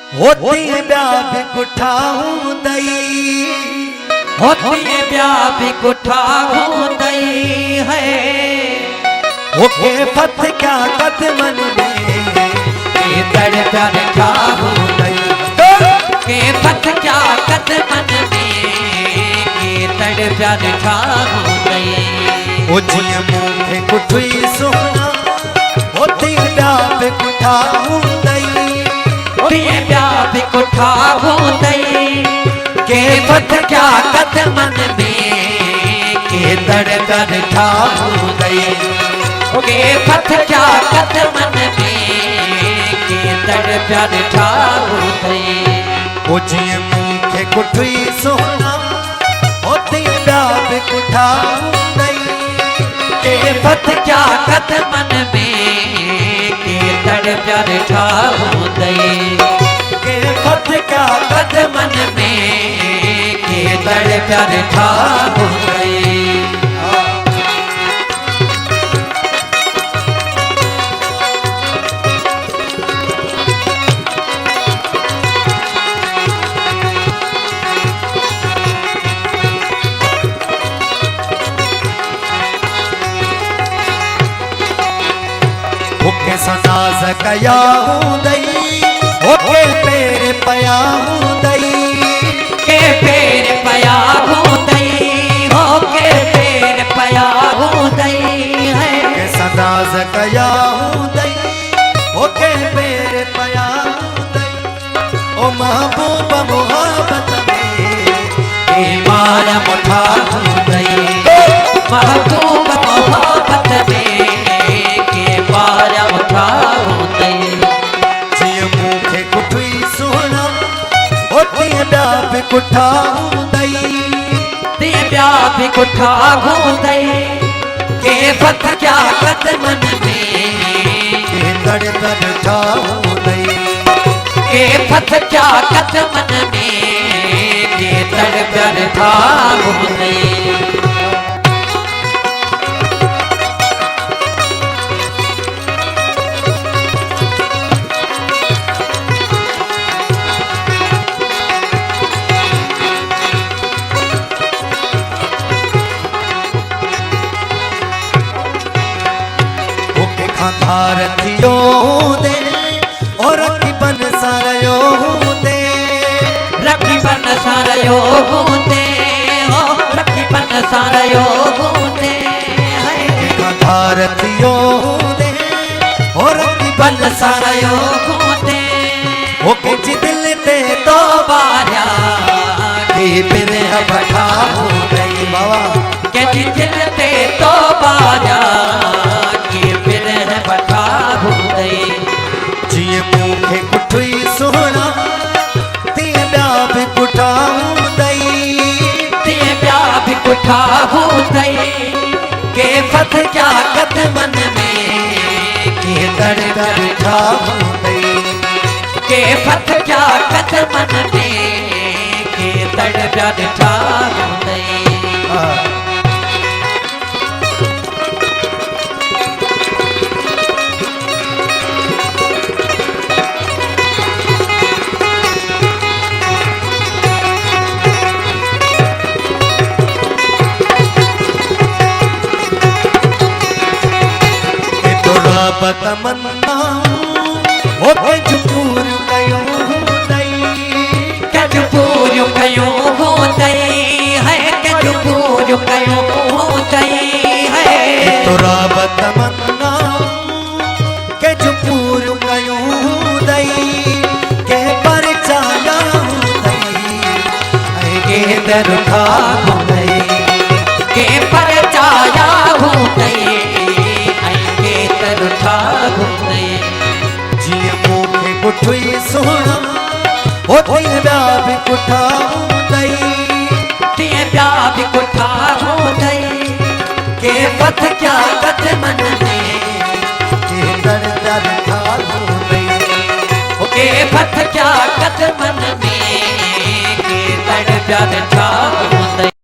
होती है ब्याह भी कुठाऊं दई, होती है ब्याह भी कुठाऊं दई है। ओके फत क्या कदमन में के दर प्यार ठाहूं दई, के फत क्या कदमन में के दर प्यार ठाहूं दई। ओ जिया मुखे कुठुई सोना होती है ब्याह भी कुठाऊं दई, होती है ब्याह भी कुठाऊं दई। के फत क्या कदमन में के दर प्यार ठाहूं दई, के फत क्या कदमन में के दर प्यार ठाहूं दई। ओ जिया मुखे कुठुई सोना होती है ब्याह भी कुठाऊं दई, के फत क्या कदमन में के दर प्यार ठाहूं दई। के फत क्या कदमन में के दर प्यार ठाहूं दई। ओके सनाज कया हूँ दई, ओके पेर पया हूँ दई, के पेर पया हूँ दई, हो के पेर पया हूँ दई है। के सनाज कया हूँ दई, ओके पेर पया हूँ दई। ओ महबूब मोहब्बत में ईमान मुठा हूँ दई, महबूब मोहब्बत में के बार उठा हूँ दई। जिय मुखे कुठुई सोना होती है ब्याह भी कुठाऊं दई, ते ब्याह भी कुठाऊं दई। के फत क्या कदमन में के दर दर ठाऊं दई, के फत क्या कदमन में के दर दर ठाहूं दई। खाधार थियो दे और रखी बन सारयो दे, रखी बन सारयो दे, हो रखी बन सारयो दे। खाधार थियो दे और रखी बन सारयो दे, हो किच दिल ते तो बारा के फिर बठा हो गई बाबा, के दिल ते तो बारा के फिर बठा हो गई। जिए मुखे कुठुई सोना ते ब्याह भी कुठाऊं दई, ते ब्याह भी कुठाऊं दई। के फत क्या कदमन में के दर दर ठाऊं दई, के फत क्या कदमन में के दर दर ठाहूं दई। तमन्ना ओके जुपूर कयो दई, के जुपूर कयो दई है, के जुपूर कयो दई है। तोरा तमन्ना के जुपूर कयो दई, के पर चाया दई के दर ठाहूं दई, के पर चाया दई जिया मुखे कुठुई सोना होती है ब्याह भी कुठाऊं दई, ते ब्याह भी कुठाऊं दई। के फत क्या कदमन में के दर दर ठाऊं दई, के फत क्या कदमन में के दर प्यार ठाहूं दई।